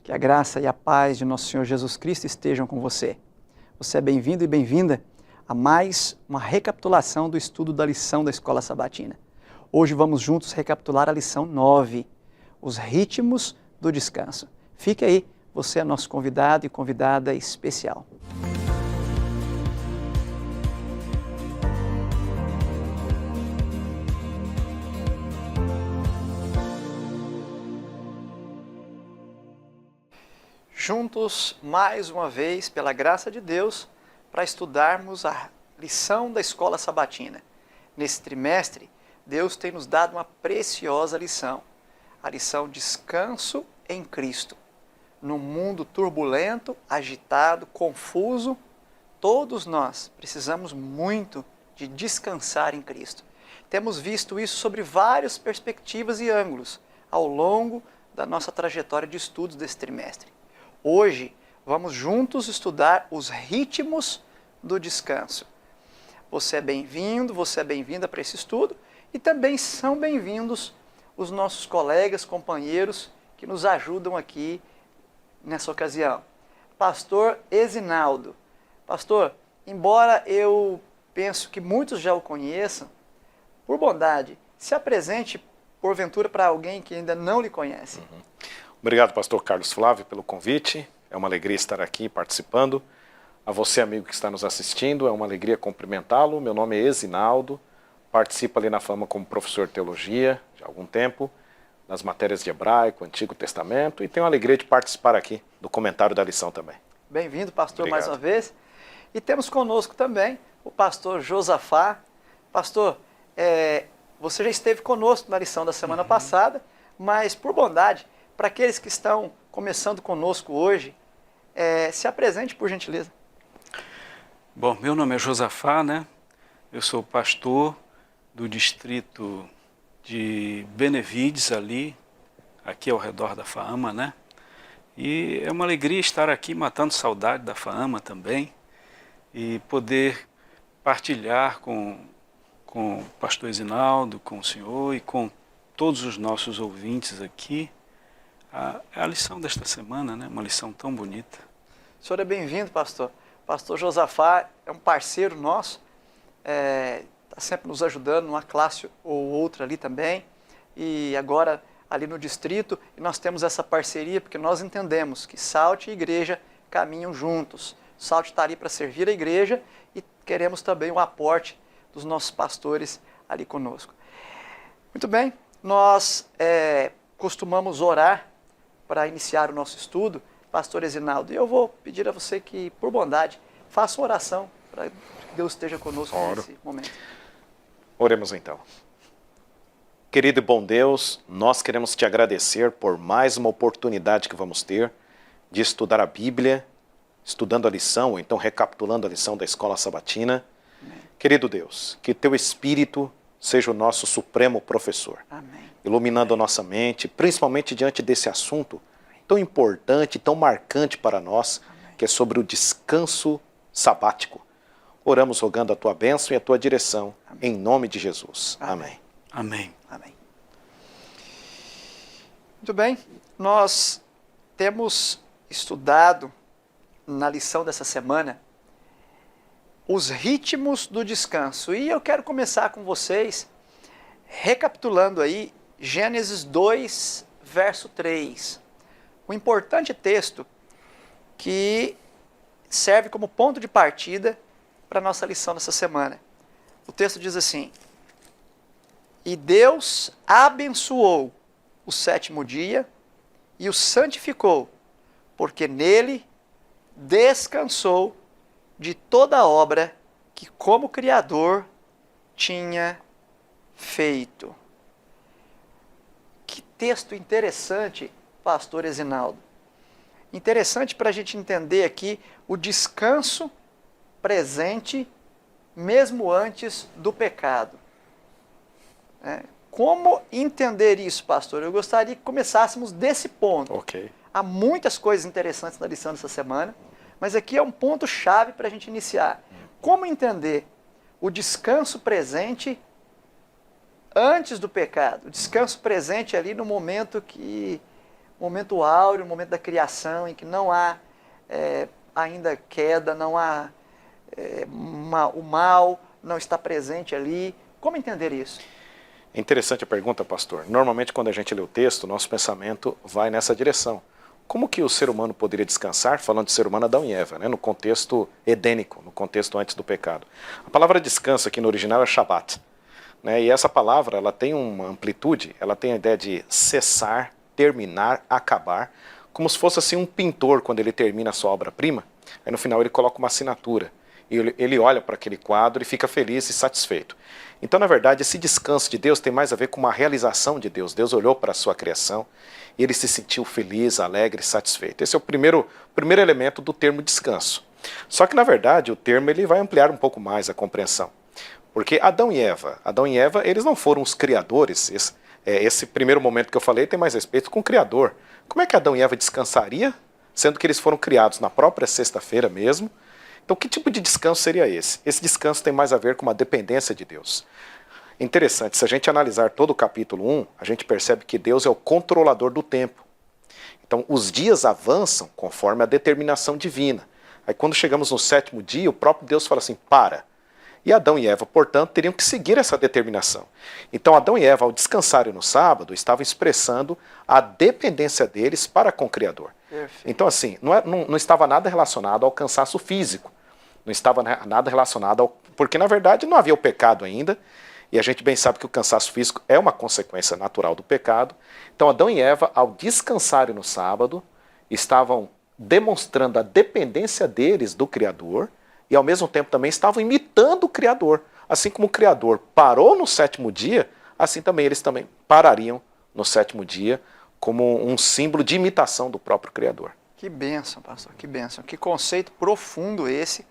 Que a graça e a paz de nosso Senhor Jesus Cristo estejam com você. Você é bem-vindo e bem-vinda a mais uma recapitulação do estudo da lição da Escola Sabatina. Hoje vamos juntos recapitular a lição 9, os ritmos do descanso. Fique aí, você é nosso convidado e convidada especial. Juntos, mais uma vez, pela graça de Deus, para estudarmos a lição da Escola Sabatina. Nesse trimestre, Deus tem nos dado uma preciosa lição, a lição Descanso em Cristo. Num mundo turbulento, agitado, confuso, todos nós precisamos muito de descansar em Cristo. Temos visto isso sobre várias perspectivas e ângulos ao longo da nossa trajetória de estudos desse trimestre. Hoje, vamos juntos estudar os ritmos do descanso. Você é bem-vindo, você é bem-vinda para esse estudo e também são bem-vindos os nossos colegas, companheiros que nos ajudam aqui nessa ocasião. Pastor Ezinaldo. Pastor, embora eu penso que muitos já o conheçam, por bondade, se apresente porventura para alguém que ainda não lhe conhece. Obrigado, pastor Carlos Flávio, pelo convite. É uma alegria estar aqui participando. A você, amigo que está nos assistindo, é uma alegria cumprimentá-lo. Meu nome é Ezinaldo, participo ali na Fama como professor de teologia já há algum tempo, nas matérias de hebraico, Antigo Testamento, e tenho a alegria de participar aqui do comentário da lição também. Bem-vindo, pastor, Obrigado. mais uma vez. E temos conosco também o pastor Josafá. Pastor, você já esteve conosco na lição da semana passada, mas por bondade, para aqueles que estão começando conosco hoje, se apresente, por gentileza. Bom, meu nome é Josafá, né? Eu sou pastor do distrito de Benevides, aqui ao redor da FAAMA, né? E é uma alegria estar aqui matando saudade da FAAMA também e poder partilhar com o pastor Ezinaldo, com o senhor e com todos os nossos ouvintes aqui a lição desta semana, né? Uma lição tão bonita. O senhor é bem-vindo, pastor. Pastor Josafá é um parceiro nosso, está sempre nos ajudando numa classe ou outra ali também, e agora ali no distrito, e nós temos essa parceria porque nós entendemos que Salt e igreja caminham juntos. Salt está ali para servir a igreja e queremos também o aporte dos nossos pastores ali conosco. Muito bem, nós costumamos orar para iniciar o nosso estudo, pastor Ezinaldo, e eu vou pedir a você que, por bondade, faça uma oração para que Deus esteja conosco nesse momento. Oremos então. Querido e bom Deus, nós queremos te agradecer por mais uma oportunidade que vamos ter de estudar a Bíblia, estudando a lição, ou então recapitulando a lição da Escola Sabatina. Amém. Querido Deus, que teu Espírito seja o nosso supremo professor. Amém. Iluminando a nossa mente, principalmente diante desse assunto tão importante, tão marcante para nós, que é sobre o descanso sabático. Oramos rogando a tua bênção e a tua direção, em nome de Jesus. Amém. Amém. Amém. Muito bem, nós temos estudado na lição dessa semana os ritmos do descanso. E eu quero começar com vocês recapitulando aí Gênesis 2, verso 3. Um importante texto que serve como ponto de partida para a nossa lição dessa semana. O texto diz assim: E Deus abençoou o sétimo dia e o santificou, porque nele descansou de toda a obra que como Criador tinha feito. Que texto interessante, pastor Ezinaldo. Interessante para a gente entender aqui o descanso presente mesmo antes do pecado. Como entender isso, pastor? Eu gostaria que começássemos desse ponto. Ok. Há muitas coisas interessantes na lição dessa semana, mas aqui é um ponto-chave para a gente iniciar. Como entender o descanso presente antes do pecado? O descanso presente ali no momento que momento áureo, o momento da criação, em que não há ainda queda, não há o mal não está presente ali. Como entender isso? É interessante a pergunta, pastor. Normalmente, quando a gente lê o texto, nosso pensamento vai nessa direção. Como que o ser humano poderia descansar? Falando de ser humano, Adão e Eva, né? No contexto edênico, no contexto antes do pecado. A palavra descanso aqui no original é Shabbat, né? E essa palavra, ela tem uma amplitude, ela tem a ideia de cessar, terminar, acabar, como se fosse assim um pintor quando ele termina a sua obra-prima, aí no final ele coloca uma assinatura. E ele olha para aquele quadro e fica feliz e satisfeito. Então, na verdade, esse descanso de Deus tem mais a ver com uma realização de Deus. Deus olhou para a sua criação e ele se sentiu feliz, alegre, satisfeito. Esse é o primeiro elemento do termo descanso. Só que, na verdade, o termo ele vai ampliar um pouco mais a compreensão. Porque Adão e Eva, eles não foram os criadores. Esse primeiro momento que eu falei tem mais respeito com o Criador. Como é que Adão e Eva descansariam, sendo que eles foram criados na própria sexta-feira mesmo? Então, que tipo de descanso seria esse? Esse descanso tem mais a ver com uma dependência de Deus. Interessante, se a gente analisar todo o capítulo 1, a gente percebe que Deus é o controlador do tempo. Então, os dias avançam conforme a determinação divina. Aí, quando chegamos no 7º dia, o próprio Deus fala assim, para. E Adão e Eva, portanto, teriam que seguir essa determinação. Então, Adão e Eva, ao descansarem no sábado, estavam expressando a dependência deles para com o Criador. Perfeito. Então, assim, não estava nada relacionado ao cansaço físico. Não estava nada relacionado ao... Porque, na verdade, não havia o pecado ainda. E a gente bem sabe que o cansaço físico é uma consequência natural do pecado. Então, Adão e Eva, ao descansarem no sábado, estavam demonstrando a dependência deles do Criador e, ao mesmo tempo, também estavam imitando o Criador. Assim como o Criador parou no 7º dia, assim também eles também parariam no 7º dia, como um símbolo de imitação do próprio Criador. Que bênção, pastor, que bênção. Que conceito profundo esse.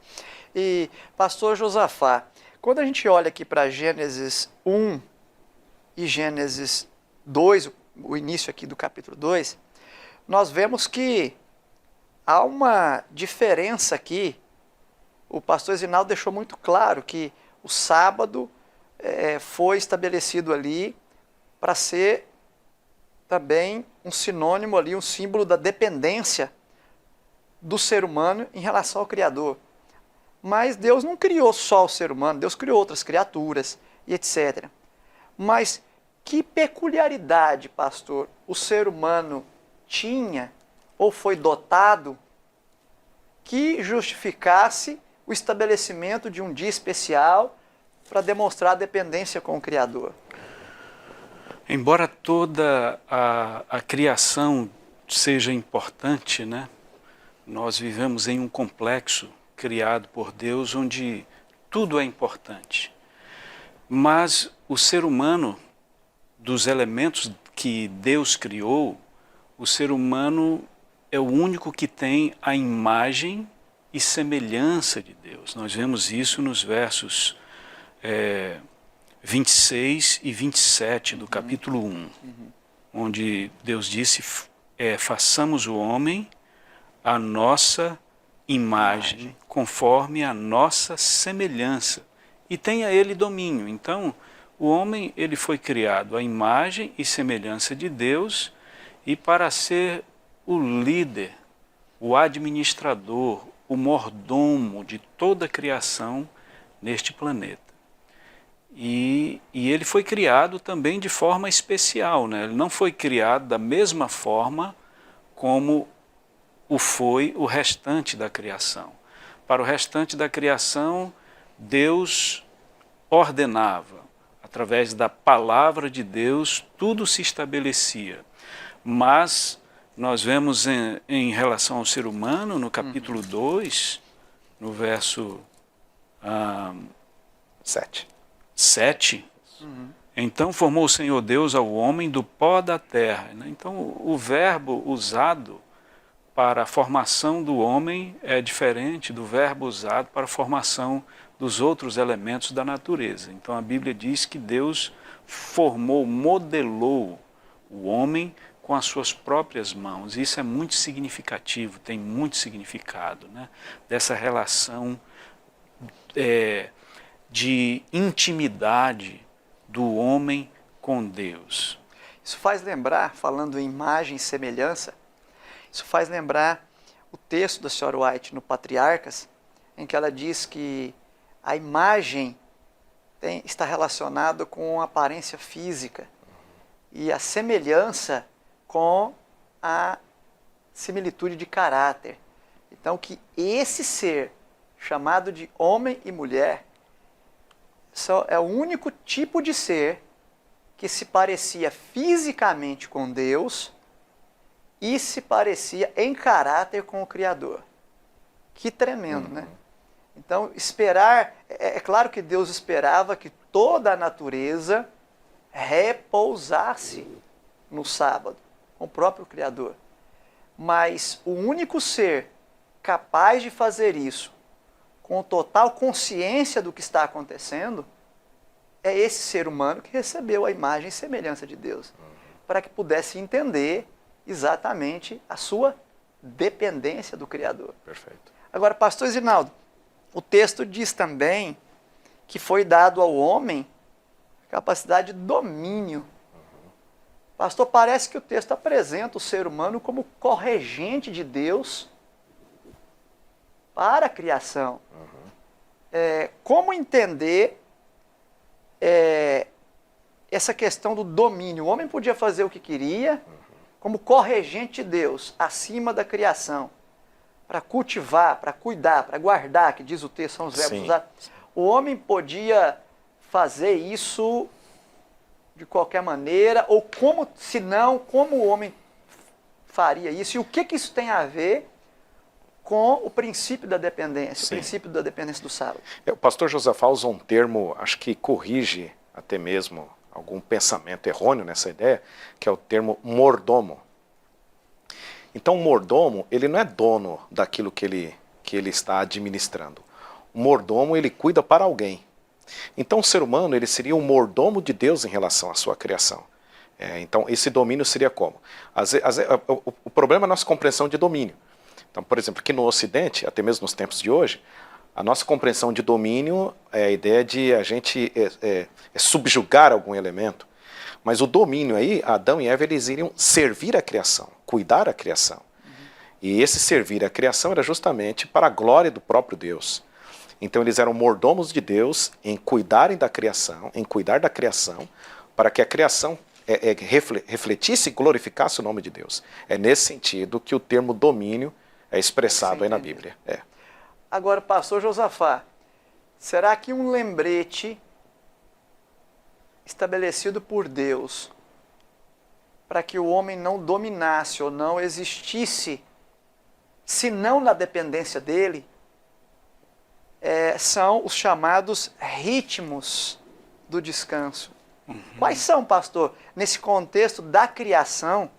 E, pastor Josafá, quando a gente olha aqui para Gênesis 1 e Gênesis 2, o início aqui do capítulo 2, nós vemos que há uma diferença aqui. O pastor Esinaldo deixou muito claro que o sábado foi estabelecido ali para ser também um sinônimo ali, um símbolo da dependência do ser humano em relação ao Criador. Mas Deus não criou só o ser humano, Deus criou outras criaturas e etc. Mas que peculiaridade, pastor, o ser humano tinha ou foi dotado que justificasse o estabelecimento de um dia especial para demonstrar a dependência com o Criador? Embora toda a criação seja importante, né? Nós vivemos em um complexo criado por Deus onde tudo é importante. Mas o ser humano, dos elementos que Deus criou, o ser humano é o único que tem a imagem e semelhança de Deus. Nós vemos isso nos versos 26 e 27 do capítulo 1, onde Deus disse, façamos o homem a nossa imagem, conforme a nossa semelhança, e tenha ele domínio. Então, o homem ele foi criado à imagem e semelhança de Deus, e para ser o líder, o administrador, o mordomo de toda a criação neste planeta. E ele foi criado também de forma especial, né? Ele não foi criado da mesma forma como foi o restante da criação. Para o restante da criação, Deus ordenava, através da palavra de Deus, tudo se estabelecia. Mas nós vemos em relação ao ser humano, no capítulo 2, no verso 7, então formou o Senhor Deus ao homem do pó da terra. Então o verbo usado para a formação do homem é diferente do verbo usado para a formação dos outros elementos da natureza. Então a Bíblia diz que Deus formou, modelou o homem com as suas próprias mãos. Isso é muito significativo, tem muito significado, né? Dessa relação de intimidade do homem com Deus. Isso faz lembrar, falando em imagem e semelhança, isso faz lembrar o texto da Sra. White no Patriarcas, em que ela diz que a imagem está relacionada com a aparência física e a semelhança com a similitude de caráter. Então, que esse ser, chamado de homem e mulher, é o único tipo de ser que se parecia fisicamente com Deus e se parecia em caráter com o Criador. Que tremendo, né? Então, esperar... É claro que Deus esperava que toda a natureza repousasse no sábado, com o próprio Criador. Mas o único ser capaz de fazer isso, com total consciência do que está acontecendo, é esse ser humano que recebeu a imagem e semelhança de Deus, para que pudesse entender exatamente a sua dependência do Criador. Perfeito. Agora, pastor Zinaldo, o texto diz também que foi dado ao homem capacidade de domínio. Pastor, parece que o texto apresenta o ser humano como corregente de Deus para a criação. Como entender essa questão do domínio? O homem podia fazer o que queria, como corregente de Deus, acima da criação, para cultivar, para cuidar, para guardar, que diz o texto, são os verbos usados. O homem podia fazer isso de qualquer maneira, ou como, se não, como o homem faria isso? E o que isso tem a ver com o princípio da dependência, o princípio da dependência do sábado? O pastor Josafá usa um termo, acho que corrige até mesmo algum pensamento errôneo nessa ideia, que é o termo mordomo. Então, o mordomo, ele não é dono daquilo que ele está administrando. O mordomo, ele cuida para alguém. Então, o ser humano, ele seria um mordomo de Deus em relação à sua criação. Então, esse domínio seria como? O problema é a nossa compreensão de domínio. Então, por exemplo, aqui no Ocidente, até mesmo nos tempos de hoje, a nossa compreensão de domínio é a ideia de a gente subjugar algum elemento. Mas o domínio aí, Adão e Eva, eles iriam servir a criação, cuidar a criação. E esse servir a criação era justamente para a glória do próprio Deus. Então eles eram mordomos de Deus em cuidarem da criação, em cuidar da criação, para que a criação refletisse e glorificasse o nome de Deus. É nesse sentido que o termo domínio é expressado aí na Bíblia. Agora, pastor Josafá, será que um lembrete estabelecido por Deus para que o homem não dominasse ou não existisse, senão na dependência dele, são os chamados ritmos do descanso? Quais são, pastor, nesse contexto da criação,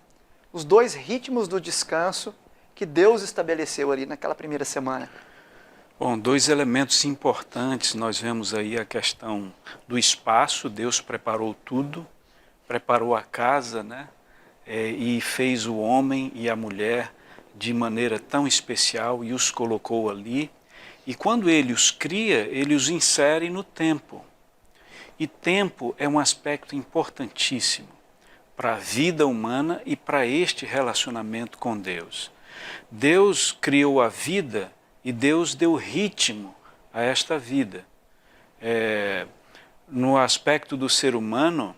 os dois ritmos do descanso que Deus estabeleceu ali naquela primeira semana? Bom, dois elementos importantes, nós vemos aí a questão do espaço. Deus preparou tudo, preparou a casa, né? E fez o homem e a mulher de maneira tão especial e os colocou ali. E quando ele os cria, ele os insere no tempo. E tempo é um aspecto importantíssimo para a vida humana e para este relacionamento com Deus. Deus criou a vida e Deus deu ritmo a esta vida. No aspecto do ser humano,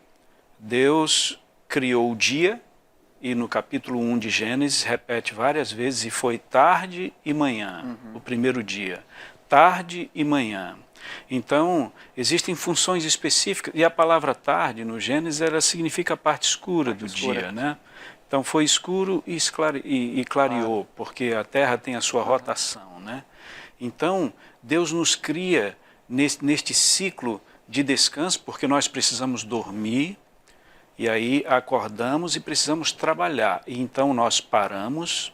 Deus criou o dia, e no capítulo 1 de Gênesis repete várias vezes, e foi tarde e manhã, o primeiro dia. Tarde e manhã. Então, existem funções específicas, e a palavra tarde no Gênesis, ela significa a parte escura do dia, né? Então foi escuro e clareou, porque a Terra tem a sua rotação, né? Então, Deus nos cria neste ciclo de descanso, porque nós precisamos dormir, e aí acordamos e precisamos trabalhar. E então nós paramos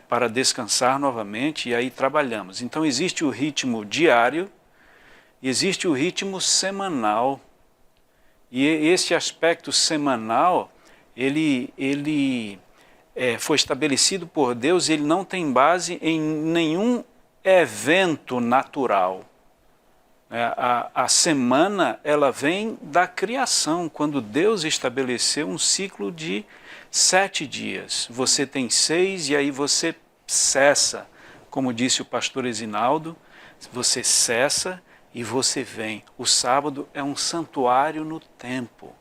para descansar novamente, e aí trabalhamos. Então existe o ritmo diário, e existe o ritmo semanal. E esse aspecto semanal, ele foi estabelecido por Deus, e ele não tem base em nenhum evento natural. A semana, ela vem da criação, quando Deus estabeleceu um ciclo de 7 dias. Você tem 6 e aí você cessa, como disse o pastor Ezinaldo, você cessa e você vem. O sábado é um santuário no tempo,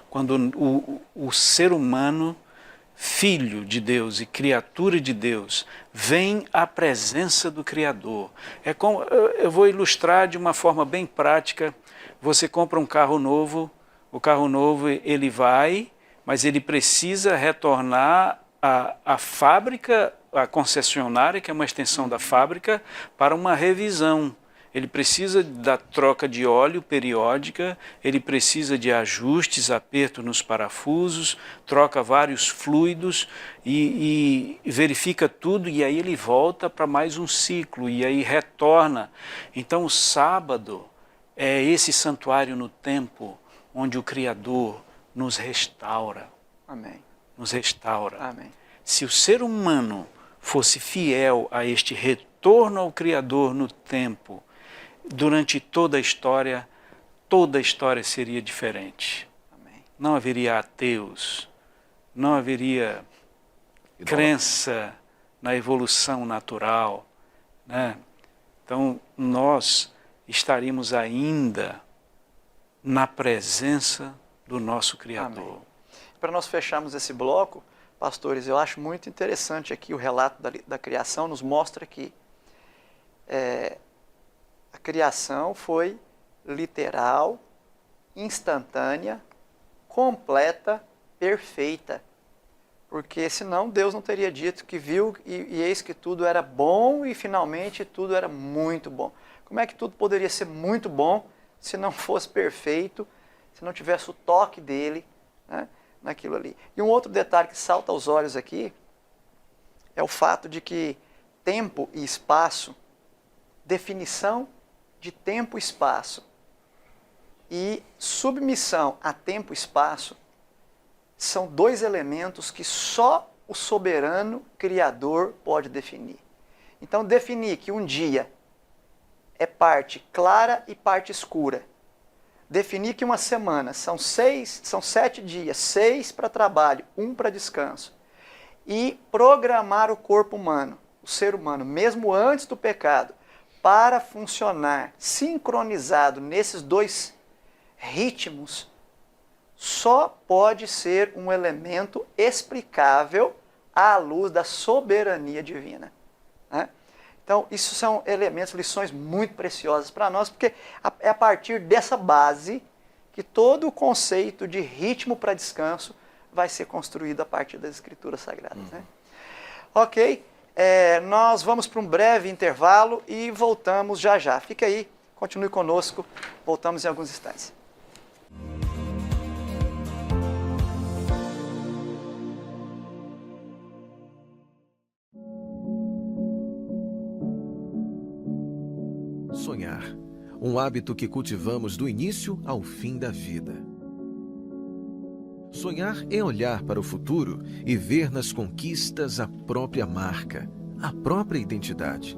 quando o ser humano, filho de Deus e criatura de Deus, vem à presença do Criador. Eu vou ilustrar de uma forma bem prática. Você compra um carro novo, o carro novo ele vai, mas ele precisa retornar à fábrica, à concessionária, que é uma extensão da fábrica, para uma revisão. Ele precisa da troca de óleo periódica, ele precisa de ajustes, aperto nos parafusos, troca vários fluidos e verifica tudo, e aí ele volta para mais um ciclo, e aí retorna. Então o sábado é esse santuário no tempo, onde o Criador nos restaura. Amém. Nos restaura. Amém. Se o ser humano fosse fiel a este retorno ao Criador no tempo, durante toda a história seria diferente. Amém. Não haveria ateus, não haveria crença na evolução natural, né? Então, nós estaríamos ainda na presença do nosso Criador. Para nós fecharmos esse bloco, pastores, eu acho muito interessante aqui o relato da criação, nos mostra que a criação foi literal, instantânea, completa, perfeita. Porque senão Deus não teria dito que viu e eis que tudo era bom e finalmente tudo era muito bom. Como é que tudo poderia ser muito bom se não fosse perfeito, se não tivesse o toque dele, né, naquilo ali? E um outro detalhe que salta aos olhos aqui é o fato de que tempo e espaço, definição de tempo e espaço e submissão a tempo e espaço são 2 elementos que só o soberano Criador pode definir. Então, definir que um dia é parte clara e parte escura. Definir que uma semana são 7 dias, 6 para trabalho, 1 para descanso. E programar o corpo humano, o ser humano, mesmo antes do pecado, para funcionar sincronizado nesses 2 ritmos, só pode ser um elemento explicável à luz da soberania divina, né? Então, isso são elementos, lições muito preciosas para nós, porque é a partir dessa base que todo o conceito de ritmo para descanso vai ser construído a partir das Escrituras Sagradas, né? Ok, nós vamos para um breve intervalo e voltamos já já. Fica aí, continue conosco, voltamos em alguns instantes. Sonhar, um hábito que cultivamos do início ao fim da vida. Sonhar é olhar para o futuro e ver nas conquistas a própria marca, a própria identidade.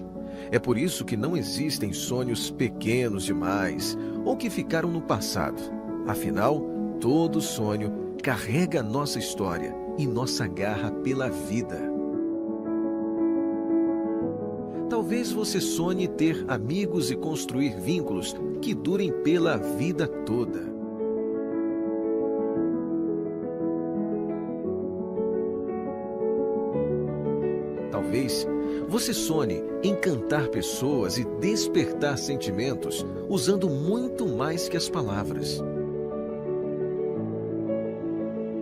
É por isso que não existem sonhos pequenos demais ou que ficaram no passado. Afinal, todo sonho carrega nossa história e nossa garra pela vida. Talvez você sonhe ter amigos e construir vínculos que durem pela vida toda. Talvez você sonhe encantar pessoas e despertar sentimentos usando muito mais que as palavras.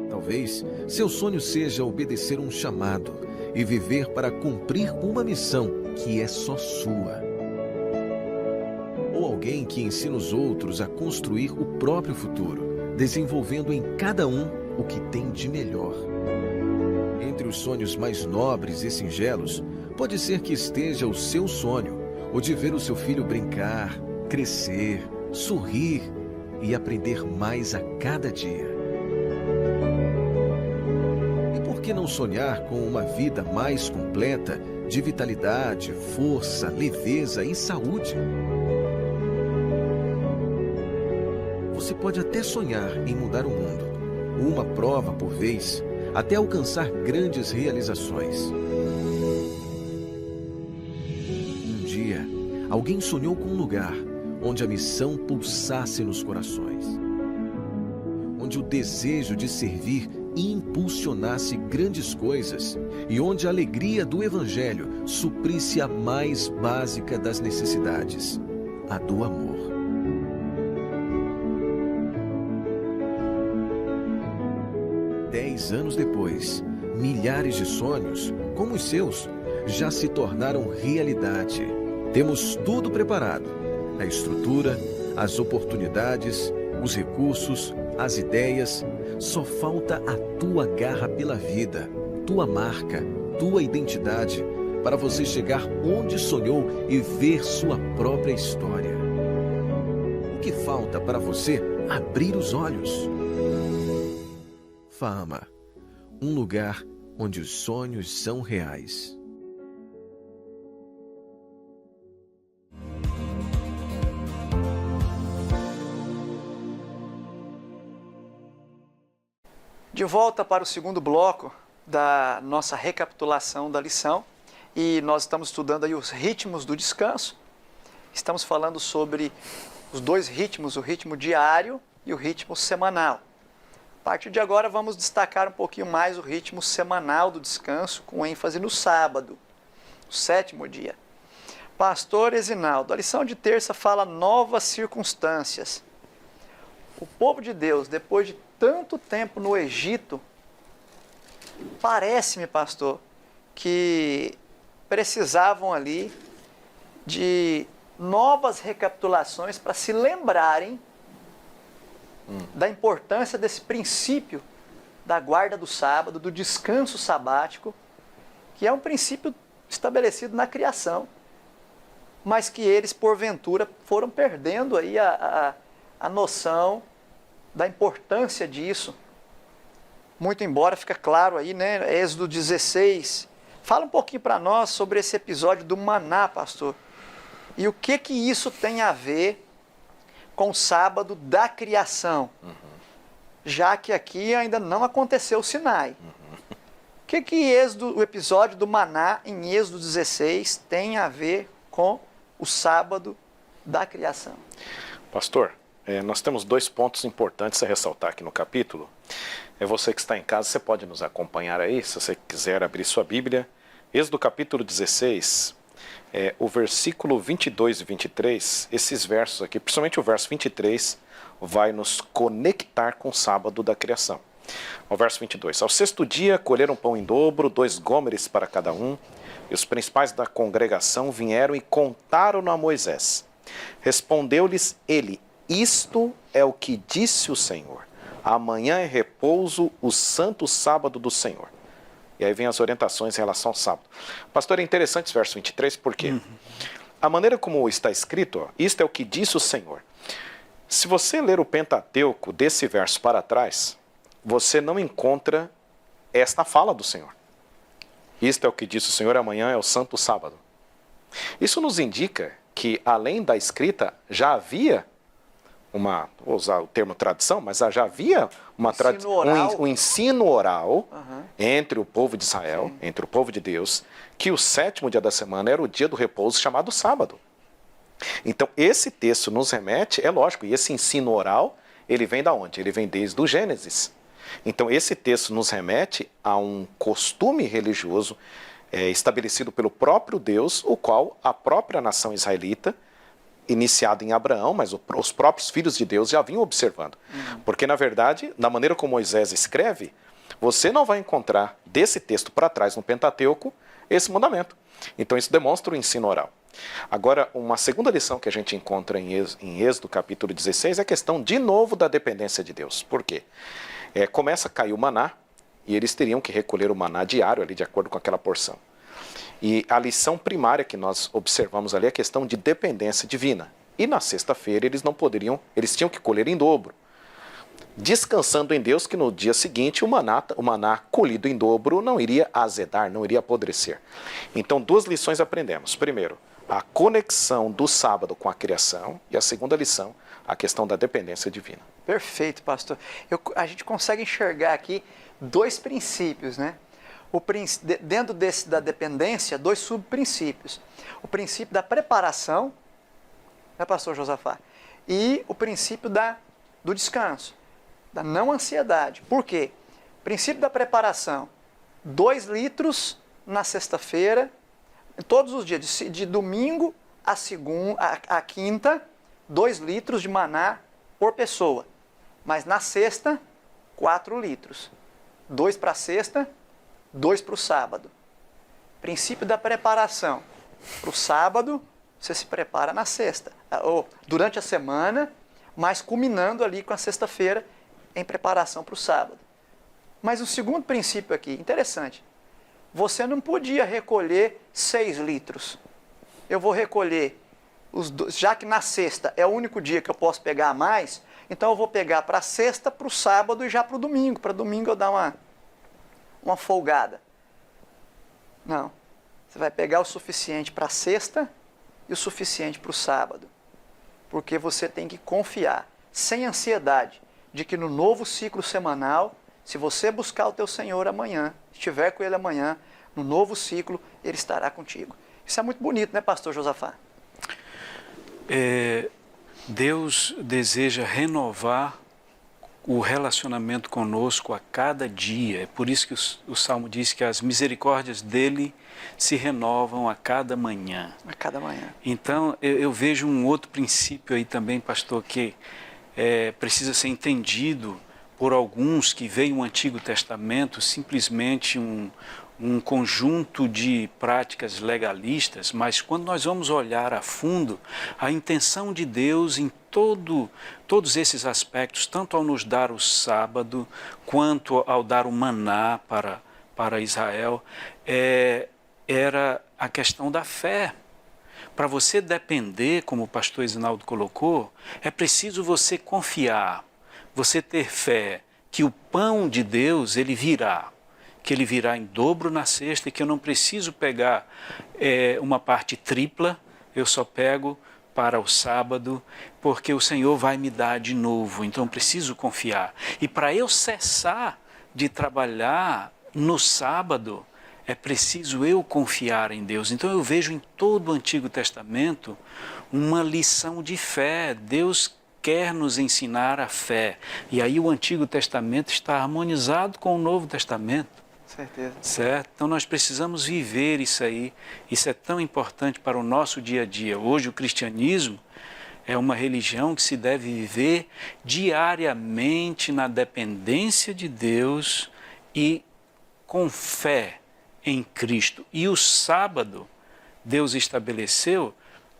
Talvez seu sonho seja obedecer um chamado e viver para cumprir uma missão que é só sua. Ou alguém que ensina os outros a construir o próprio futuro, desenvolvendo em cada um o que tem de melhor. Entre os sonhos mais nobres e singelos, pode ser que esteja o seu sonho, o de ver o seu filho brincar, crescer, sorrir e aprender mais a cada dia. E por que não sonhar com uma vida mais completa, de vitalidade, força, leveza e saúde? pode até sonhar em mudar o mundo, uma prova por vez, até alcançar grandes realizações. Um dia, alguém sonhou com um lugar onde a missão pulsasse nos corações, onde o desejo de servir impulsionasse grandes coisas e onde a alegria do Evangelho suprisse a mais básica das necessidades, a do amor. Dez anos depois, milhares de sonhos, como os seus, já se tornaram realidade. Temos tudo preparado: a estrutura, as oportunidades, os recursos, as ideias. Só falta a tua garra pela vida, tua marca, tua identidade, para você chegar onde sonhou e ver sua própria história. O que falta para você abrir os olhos? Fama, um lugar onde os sonhos são reais. De volta para o segundo bloco da nossa recapitulação da lição, e nós estamos estudando aí os ritmos do descanso. Estamos falando sobre os dois ritmos, o ritmo diário e o ritmo semanal. A partir de agora vamos destacar um pouquinho mais o ritmo semanal do descanso, com ênfase no sábado, o sétimo dia. Pastor Ezinaldo, a lição de terça fala novas circunstâncias. O povo de Deus, depois de tanto tempo no Egito, parece-me, pastor, que precisavam ali de novas recapitulações para se lembrarem da importância desse princípio da guarda do sábado, do descanso sabático, que é um princípio estabelecido na criação, mas que eles, porventura, foram perdendo aí a noção da importância disso. Muito embora fica claro aí, né, Êxodo 16. Fala um pouquinho para nós sobre esse episódio do maná, pastor. E o que isso tem a ver com o sábado da criação? Já que aqui ainda não aconteceu o Sinai. O que o episódio do maná em Êxodo 16 tem a ver com o sábado da criação? Pastor, nós temos dois pontos importantes a ressaltar aqui no capítulo. Você que está em casa, você pode nos acompanhar aí, se você quiser abrir sua Bíblia. Êxodo capítulo 16, o versículo 22 e 23, esses versos aqui, principalmente o verso 23, vai nos conectar com o sábado da criação. O verso 22, ao sexto dia colheram pão em dobro, 2 gômeres para cada um, e os principais da congregação vieram e contaram-no a Moisés. Respondeu-lhes ele: isto é o que disse o Senhor. Amanhã é repouso, o santo sábado do Senhor. E aí vem as orientações em relação ao sábado. Pastor, é interessante esse verso 23, porque a maneira como está escrito, isto é o que disse o Senhor. Se você ler o Pentateuco desse verso para trás, você não encontra esta fala do Senhor. Isto é o que disse o Senhor, amanhã é o santo sábado. Isso nos indica que, além da escrita, já havia vou usar o termo tradição, mas já havia um ensino oral entre o povo de Israel, entre o povo de Deus, que o sétimo dia da semana era o dia do repouso chamado sábado. Então, esse texto nos remete, é lógico, e esse ensino oral, ele vem da onde? Ele vem desde o Gênesis. Então, esse texto nos remete a um costume religioso estabelecido pelo próprio Deus, o qual a própria nação israelita, iniciado em Abraão, mas os próprios filhos de Deus já vinham observando. Porque, na verdade, na maneira como Moisés escreve, você não vai encontrar desse texto para trás no Pentateuco esse mandamento. Então, isso demonstra o ensino oral. Agora, uma segunda lição que a gente encontra em Êxodo capítulo 16 é a questão, de novo, da dependência de Deus. Por quê? Começa a cair o maná, e eles teriam que recolher o maná diário, ali, de acordo com aquela porção. E a lição primária que nós observamos ali é a questão de dependência divina. E na sexta-feira eles tinham que colher em dobro, descansando em Deus que no dia seguinte o maná colhido em dobro não iria azedar, não iria apodrecer. Então, duas lições aprendemos. Primeiro, a conexão do sábado com a criação, e a segunda lição, a questão da dependência divina. Perfeito, pastor. A gente consegue enxergar aqui dois princípios, né? Dentro da dependência, dois subprincípios. O princípio da preparação, né, pastor Josafá? E o princípio do descanso, da não ansiedade. Por quê? Princípio da preparação, 2 litros na sexta-feira, todos os dias, de domingo a quinta, 2 litros de maná por pessoa. Mas na sexta, 4 litros. 2 para a sexta, 2 para o sábado. Princípio da preparação. Para o sábado, você se prepara na sexta. Ou durante a semana, mas culminando ali com a sexta-feira, em preparação para o sábado. Mas o segundo princípio aqui, interessante. Você não podia recolher 6 litros. Eu vou recolher, já que na sexta é o único dia que eu posso pegar a mais, então eu vou pegar para a sexta, para o sábado e já para o domingo. Para domingo eu dar uma folgada. Não. Você vai pegar o suficiente para a sexta e o suficiente para o sábado. Porque você tem que confiar, sem ansiedade, de que no novo ciclo semanal, se você buscar o teu Senhor amanhã, estiver com Ele amanhã, no novo ciclo, Ele estará contigo. Isso é muito bonito, né, pastor Josafá? Deus deseja renovar o relacionamento conosco a cada dia. É por isso que o Salmo diz que as misericórdias dele se renovam a cada manhã. A cada manhã. Então, eu vejo um outro princípio aí também, pastor, que precisa ser entendido por alguns que veem o Antigo Testamento simplesmente um conjunto de práticas legalistas, mas quando nós vamos olhar a fundo, a intenção de Deus em todos esses aspectos, tanto ao nos dar o sábado, quanto ao dar o maná para Israel, era a questão da fé. Para você depender, como o pastor Esinaldo colocou, é preciso você confiar, você ter fé que o pão de Deus, ele virá. Que ele virá em dobro na sexta e que eu não preciso pegar uma parte tripla, eu só pego para o sábado, porque o Senhor vai me dar de novo, então preciso confiar. E para eu cessar de trabalhar no sábado, é preciso eu confiar em Deus. Então eu vejo em todo o Antigo Testamento uma lição de fé. Deus quer nos ensinar a fé. E aí o Antigo Testamento está harmonizado com o Novo Testamento. Certeza. Certo? Então nós precisamos viver isso aí. Isso é tão importante para o nosso dia a dia. Hoje o cristianismo é uma religião que se deve viver diariamente na dependência de Deus e com fé em Cristo. E o sábado Deus estabeleceu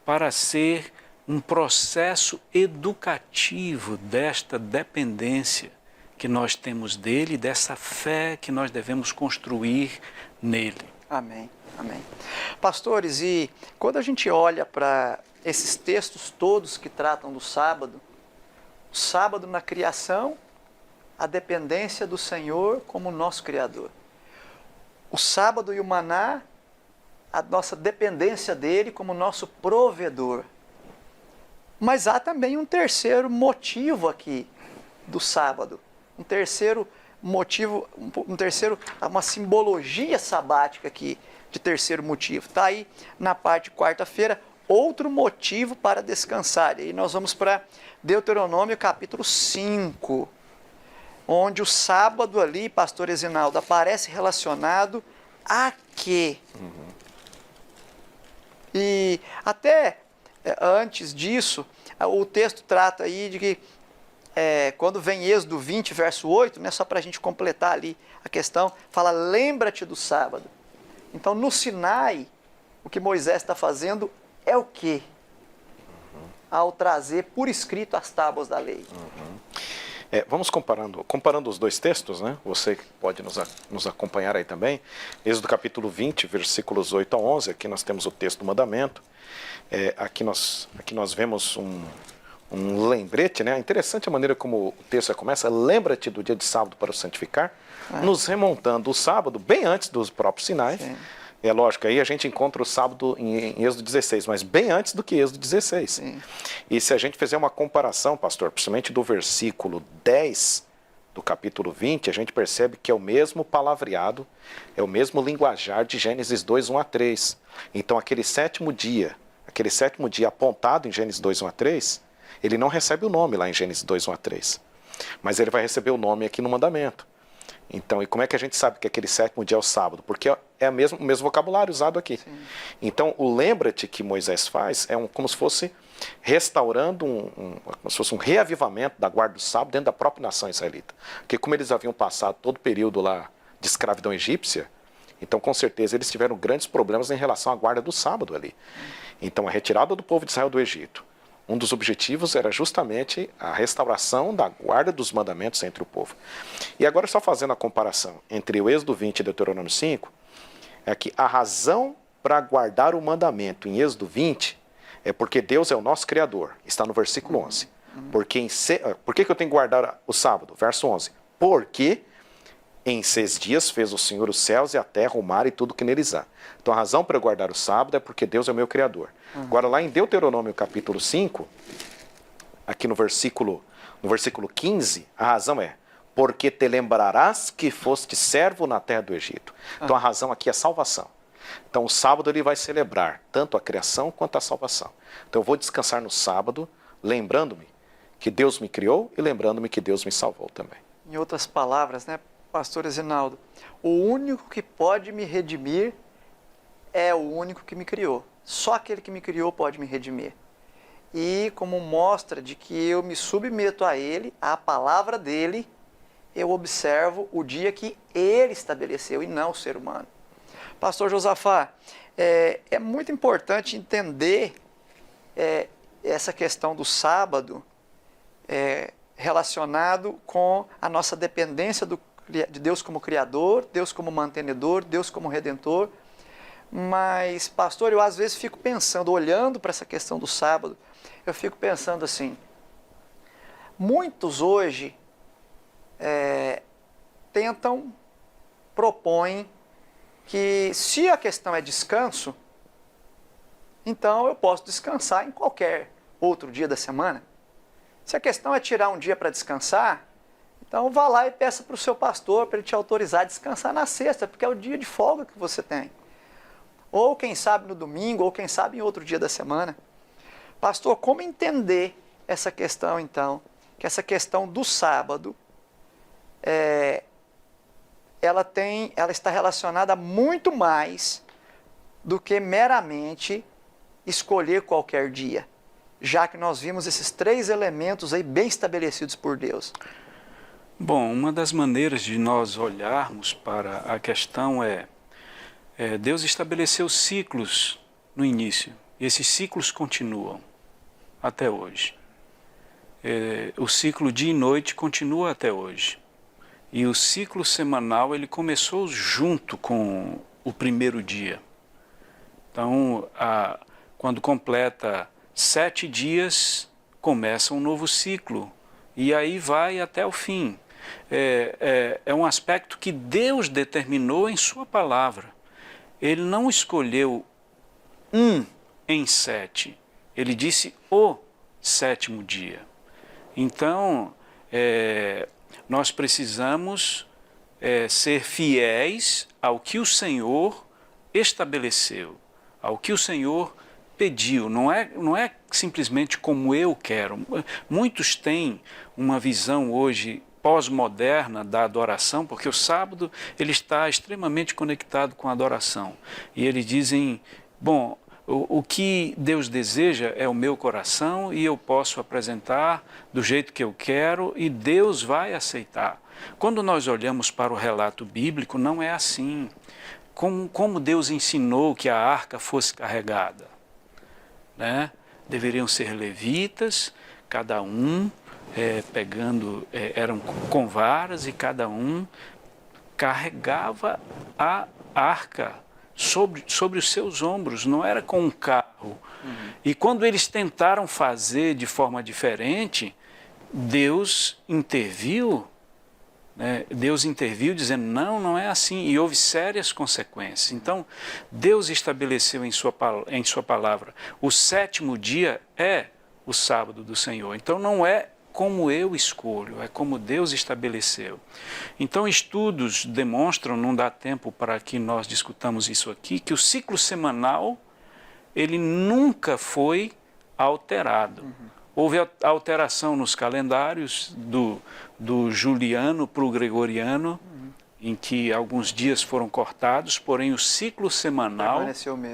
para ser um processo educativo desta dependência que nós temos dele, dessa fé que nós devemos construir nele. Amém, amém. Pastores, e quando a gente olha para esses textos todos que tratam do sábado, o sábado na criação, a dependência do Senhor como nosso Criador. O sábado e o maná, a nossa dependência dele como nosso provedor. Mas há também um terceiro motivo aqui do sábado. Um terceiro motivo, uma simbologia sabática aqui de terceiro motivo. Está aí na parte de quarta-feira, outro motivo para descansar. E aí nós vamos para Deuteronômio capítulo 5, onde o sábado ali, pastor Esinaldo, aparece relacionado a quê? E até antes disso, o texto trata aí de que quando vem Êxodo 20, verso 8, né, só para a gente completar ali a questão, fala, lembra-te do sábado. Então, no Sinai, o que Moisés está fazendo é o quê? Ao trazer por escrito as tábuas da lei. Vamos comparando os dois textos, né? Você pode nos acompanhar aí também. Êxodo capítulo 20, versículos 8 a 11, aqui nós temos o texto do mandamento. Aqui nós vemos um lembrete, né? Interessante a maneira como o texto começa, lembra-te do dia de sábado para o santificar, nos remontando o sábado, bem antes do próprio Sinai, É lógico, aí a gente encontra o sábado em Êxodo 16, mas bem antes do que Êxodo 16. Sim. E se a gente fizer uma comparação, pastor, principalmente do versículo 10 do capítulo 20, a gente percebe que é o mesmo palavreado, é o mesmo linguajar de Gênesis 2, 1 a 3. Então aquele sétimo dia apontado em Gênesis 2, 1 a 3, ele não recebe o nome lá em Gênesis 2, 1 a 3. Mas ele vai receber o nome aqui no mandamento. Então, e como é que a gente sabe que aquele sétimo dia é o sábado? Porque é o mesmo vocabulário usado aqui. Sim. Então, o lembra-te que Moisés faz é como se fosse restaurando, como se fosse um reavivamento da guarda do sábado dentro da própria nação israelita. Porque como eles haviam passado todo o período lá de escravidão egípcia, então com certeza eles tiveram grandes problemas em relação à guarda do sábado ali. Então, a retirada do povo de Israel do Egito, um dos objetivos era justamente a restauração da guarda dos mandamentos entre o povo. E agora, só fazendo a comparação entre o Êxodo 20 e Deuteronômio 5, é que a razão para guardar o mandamento em Êxodo 20 é porque Deus é o nosso Criador. Está no versículo 11. Por que eu tenho que guardar o sábado? Verso 11. Porque em 6 dias fez o Senhor os céus e a terra, o mar e tudo que neles há. Então a razão para eu guardar o sábado é porque Deus é o meu Criador. Agora lá em Deuteronômio capítulo 5, aqui no versículo 15, a razão é: porque te lembrarás que foste servo na terra do Egito. Então a razão aqui é salvação. Então o sábado ele vai celebrar tanto a criação quanto a salvação. Então eu vou descansar no sábado, lembrando-me que Deus me criou e lembrando-me que Deus me salvou também. Em outras palavras, né, pastor Ezinaldo, o único que pode me redimir é o único que me criou. Só aquele que me criou pode me redimir. E como mostra de que eu me submeto a Ele, à palavra dEle, eu observo o dia que Ele estabeleceu e não o ser humano. Pastor Josafá, é muito importante entender essa questão do sábado relacionado com a nossa dependência de Deus como Criador, Deus como mantenedor, Deus como Redentor. Mas, pastor, eu às vezes fico pensando, olhando para essa questão do sábado, eu fico pensando assim, muitos hoje propõem que se a questão é descanso, então eu posso descansar em qualquer outro dia da semana. Se a questão é tirar um dia para descansar, então vá lá e peça para o seu pastor para ele te autorizar a descansar na sexta, porque é o dia de folga que você tem. Ou quem sabe no domingo, ou quem sabe em outro dia da semana. Pastor, como entender essa questão então? Que essa questão do sábado, ela está relacionada muito mais do que meramente escolher qualquer dia, já que nós vimos esses 3 elementos aí bem estabelecidos por Deus. Bom, uma das maneiras de nós olharmos para a questão Deus estabeleceu ciclos no início, e esses ciclos continuam até hoje. O ciclo dia e noite continua até hoje. E o ciclo semanal ele começou junto com o primeiro dia. Então, quando completa 7 dias, começa um novo ciclo. E aí vai até o fim. É um aspecto que Deus determinou em sua palavra. Ele não escolheu em 7. Ele disse o 7º dia. Então, nós precisamos ser fiéis ao que o Senhor estabeleceu, ao que o Senhor pediu. Não é simplesmente como eu quero. Muitos têm uma visão hoje pós-moderna da adoração, porque o sábado ele está extremamente conectado com a adoração. E eles dizem, bom, o que Deus deseja é o meu coração e eu posso apresentar do jeito que eu quero e Deus vai aceitar. Quando nós olhamos para o relato bíblico, não é assim. Como Deus ensinou que a arca fosse carregada, né? Deveriam ser levitas, cada um eram com varas e cada um carregava a arca sobre os seus ombros, não era com um carro. E quando eles tentaram fazer de forma diferente, Deus interviu né? Deus interviu dizendo, não, não é assim, e houve sérias consequências. Então, Deus estabeleceu em sua palavra, o sétimo dia é o sábado do Senhor. Então, não é como eu escolho, é como Deus estabeleceu. Então, estudos demonstram, não dá tempo para que nós discutamos isso aqui, que o ciclo semanal, ele nunca foi alterado. Houve alteração nos calendários do juliano para o gregoriano, em que alguns dias foram cortados, porém o ciclo semanal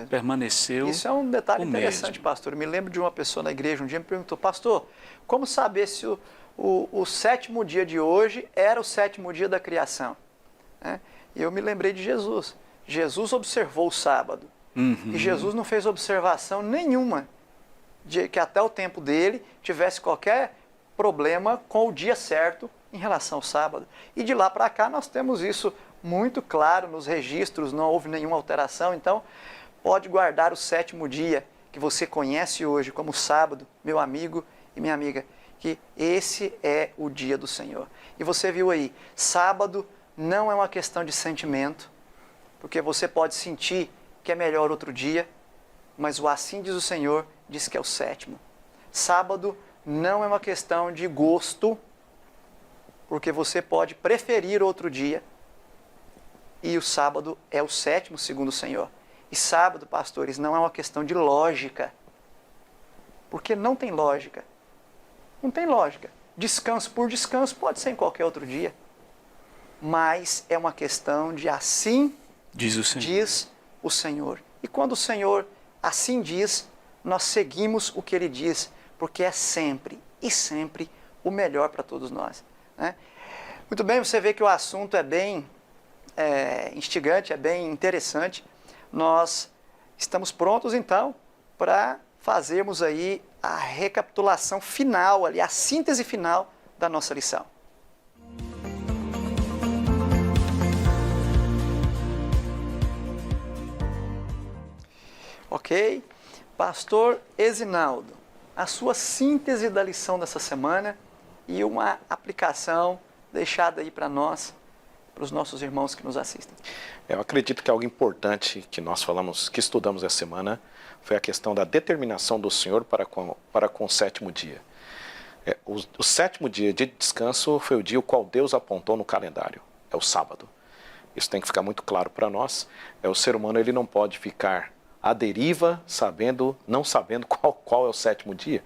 permaneceu. Isso é um detalhe interessante, mesmo. pastor. Eu me lembro de uma pessoa na igreja um dia me perguntou, pastor, como saber se o sétimo dia de hoje era o sétimo dia da criação? Né? E eu me lembrei de Jesus. Jesus observou o sábado. E Jesus não fez observação nenhuma de que até o tempo dele tivesse qualquer problema com o dia certo em relação ao sábado. E de lá para cá nós temos isso muito claro nos registros, não houve nenhuma alteração. Então, pode guardar o sétimo dia que você conhece hoje como sábado, meu amigo e minha amiga, que esse é o dia do Senhor. E você viu aí, sábado não é uma questão de sentimento, porque você pode sentir que é melhor outro dia, mas o assim diz o Senhor diz que é o sétimo. Sábado não é uma questão de gosto, porque você pode preferir outro dia, e o sábado é o sétimo segundo o Senhor. E sábado, pastores, não é uma questão de lógica, porque não tem lógica. Não tem lógica. Descanso por descanso pode ser em qualquer outro dia, mas é uma questão de assim diz o Senhor. E quando o Senhor assim diz, nós seguimos o que Ele diz, porque é sempre e sempre o melhor para todos nós. Né? Muito bem, você vê que o assunto é bem instigante, é bem interessante. Nós estamos prontos, então, para fazermos aí a recapitulação final, ali, a síntese final da nossa lição. Ok? Pastor Ezinaldo, a sua síntese da lição dessa semana e uma aplicação deixada aí para nós, para os nossos irmãos que nos assistem. Eu acredito que algo importante que nós falamos, que estudamos essa semana, foi a questão da determinação do Senhor para com o sétimo dia. O sétimo dia de descanso foi o dia o qual Deus apontou no calendário, é o sábado. Isso tem que ficar muito claro para nós. O ser humano ele não pode ficar à deriva, não sabendo qual é o sétimo dia,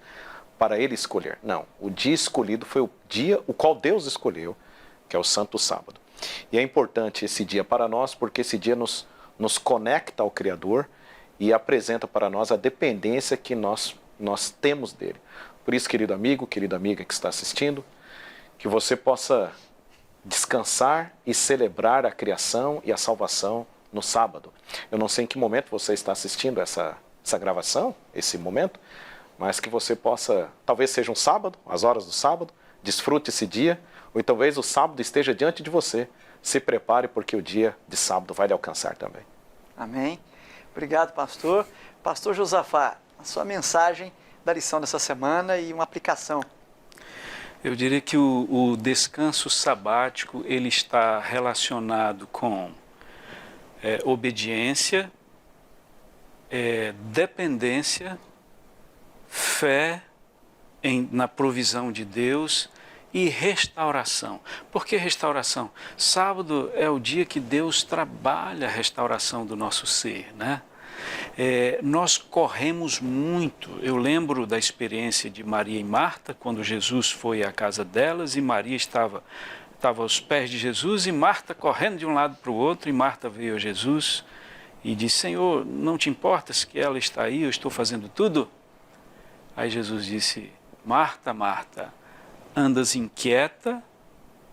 para ele escolher. Não, o dia escolhido foi o dia o qual Deus escolheu, que é o Santo Sábado. E é importante esse dia para nós, porque esse dia nos conecta ao Criador e apresenta para nós a dependência que nós temos dele. Por isso, querido amigo, querida amiga que está assistindo, que você possa descansar e celebrar a criação e a salvação no sábado. Eu não sei em que momento você está assistindo essa gravação, esse momento, mas que você possa, talvez seja um sábado, as horas do sábado, desfrute esse dia, ou talvez o sábado esteja diante de você. Se prepare, porque o dia de sábado vai lhe alcançar também. Amém. Obrigado, pastor. Pastor Josafá, a sua mensagem da lição dessa semana e uma aplicação. Eu diria que o descanso sabático ele está relacionado com obediência, dependência, fé na provisão de Deus e restauração. Por que restauração? Sábado é o dia que Deus trabalha a restauração do nosso ser, né? Nós corremos muito. Eu lembro da experiência de Maria e Marta, quando Jesus foi à casa delas e Maria estava aos pés de Jesus e Marta correndo de um lado para o outro, e Marta veio a Jesus e disse: Senhor, não te importas que ela está aí, eu estou fazendo tudo? Aí Jesus disse: Marta, Marta, andas inquieta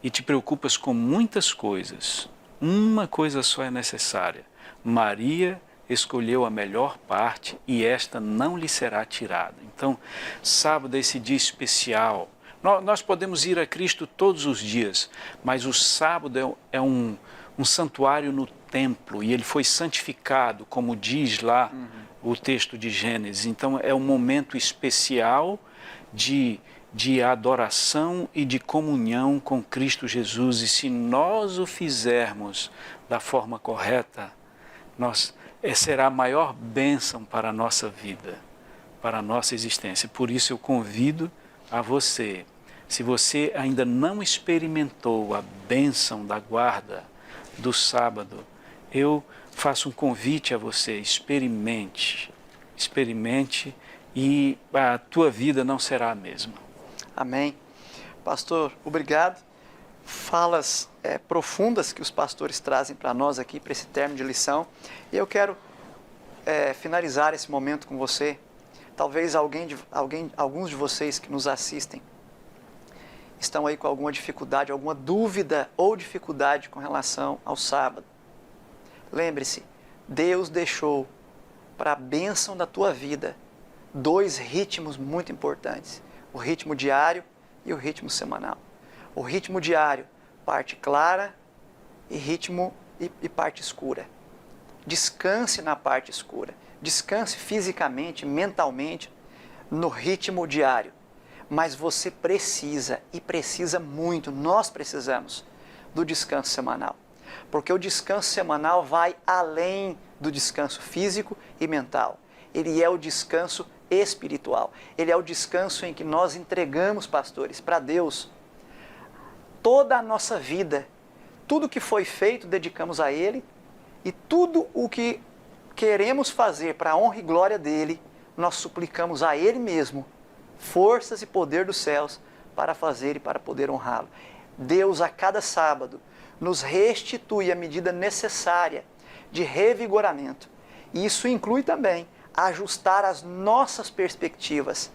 e te preocupas com muitas coisas. Uma coisa só é necessária. Maria escolheu a melhor parte e esta não lhe será tirada. Então, sábado é esse dia especial. Nós podemos ir a Cristo todos os dias, mas o sábado é um santuário no templo e ele foi santificado, como diz lá o texto de Gênesis. Então, é um momento especial de de adoração e de comunhão com Cristo Jesus. E se nós o fizermos da forma correta, será a maior bênção para a nossa vida, para a nossa existência. Por isso eu convido a você, se você ainda não experimentou a bênção da guarda do sábado, eu faço um convite a você, experimente e a tua vida não será a mesma. Amém. Pastor, obrigado. Falas profundas que os pastores trazem para nós aqui, para esse término de lição. E eu quero finalizar esse momento com você. Talvez alguns de vocês que nos assistem estão aí com alguma dificuldade, alguma dúvida ou dificuldade com relação ao sábado. Lembre-se, Deus deixou para a bênção da tua vida 2 ritmos muito importantes: o ritmo diário e o ritmo semanal. O ritmo diário, parte clara e parte escura. Descanse na parte escura, descanse fisicamente, mentalmente no ritmo diário. Mas você precisa, e precisa muito, nós precisamos do descanso semanal. Porque o descanso semanal vai além do descanso físico e mental. Ele é o descanso espiritual. Ele é o descanso em que nós entregamos, pastores, para Deus toda a nossa vida. Tudo que foi feito, dedicamos a Ele, e tudo o que queremos fazer para a honra e glória dEle, nós suplicamos a Ele mesmo forças e poder dos céus para fazer e para poder honrá-lo. Deus, a cada sábado, nos restitui a medida necessária de revigoramento. E isso inclui também ajustar as nossas perspectivas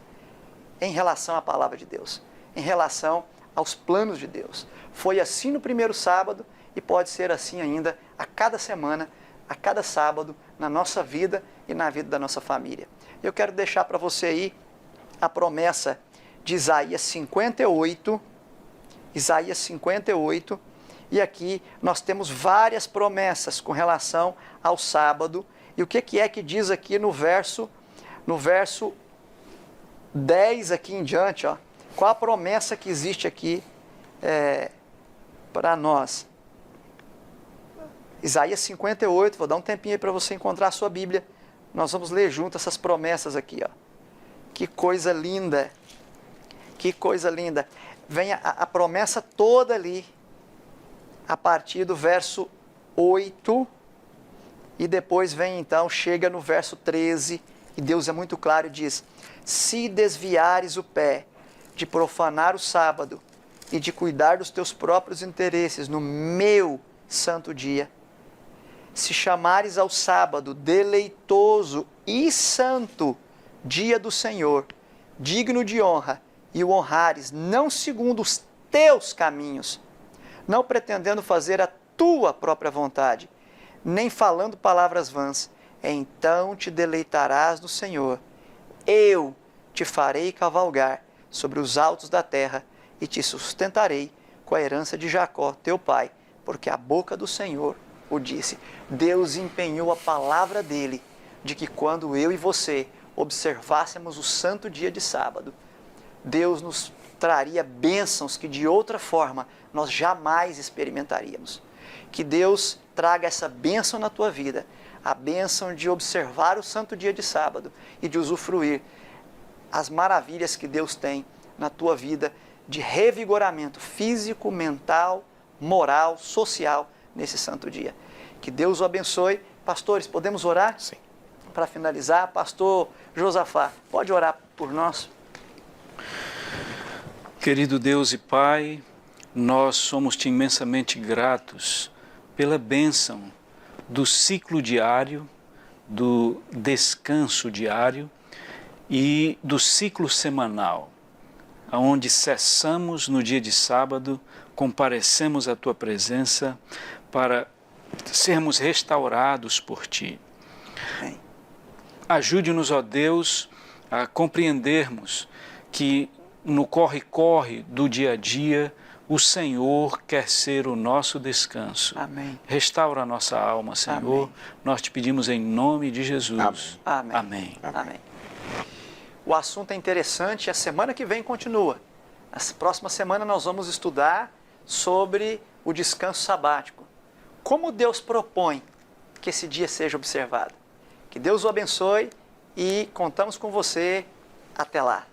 em relação à palavra de Deus, em relação aos planos de Deus. Foi assim no primeiro sábado e pode ser assim ainda a cada semana, a cada sábado, na nossa vida e na vida da nossa família. Eu quero deixar para você aí a promessa de Isaías 58, e aqui nós temos várias promessas com relação ao sábado. E o que é que diz aqui no verso 10 aqui em diante, ó? Qual a promessa que existe aqui para nós? Isaías 58, vou dar um tempinho aí para você encontrar a sua Bíblia. Nós vamos ler junto essas promessas aqui, ó. Que coisa linda, que coisa linda. Vem a promessa toda ali, a partir do verso 8, e depois vem então, chega no verso 13, e Deus é muito claro e diz: se desviares o pé de profanar o sábado e de cuidar dos teus próprios interesses no meu santo dia, se chamares ao sábado deleitoso e santo dia do Senhor, digno de honra, e o honrares, não segundo os teus caminhos, não pretendendo fazer a tua própria vontade, nem falando palavras vãs, então te deleitarás no Senhor. Eu te farei cavalgar sobre os altos da terra e te sustentarei com a herança de Jacó, teu pai, porque a boca do Senhor o disse. Deus empenhou a palavra dele, de que quando eu e você observássemos o santo dia de sábado, Deus nos traria bênçãos que de outra forma nós jamais experimentaríamos. Que Deus traga essa bênção na tua vida, a bênção de observar o santo dia de sábado e de usufruir as maravilhas que Deus tem na tua vida de revigoramento físico, mental, moral, social nesse santo dia. Que Deus o abençoe. Pastores, podemos orar? Sim. Para finalizar, pastor Josafá, pode orar por nós? Querido Deus e Pai, nós somos-te imensamente gratos pela bênção do ciclo diário, do descanso diário e do ciclo semanal, onde cessamos no dia de sábado, comparecemos à Tua presença para sermos restaurados por Ti. Amém. Ajude-nos, ó Deus, a compreendermos que no corre-corre do dia a dia, o Senhor quer ser o nosso descanso. Amém. Restaura a nossa alma, Senhor. Amém. Nós te pedimos em nome de Jesus. Amém. Amém. Amém. O assunto é interessante e a semana que vem continua. Na próxima semana nós vamos estudar sobre o descanso sabático. Como Deus propõe que esse dia seja observado. Que Deus o abençoe e contamos com você. Até lá.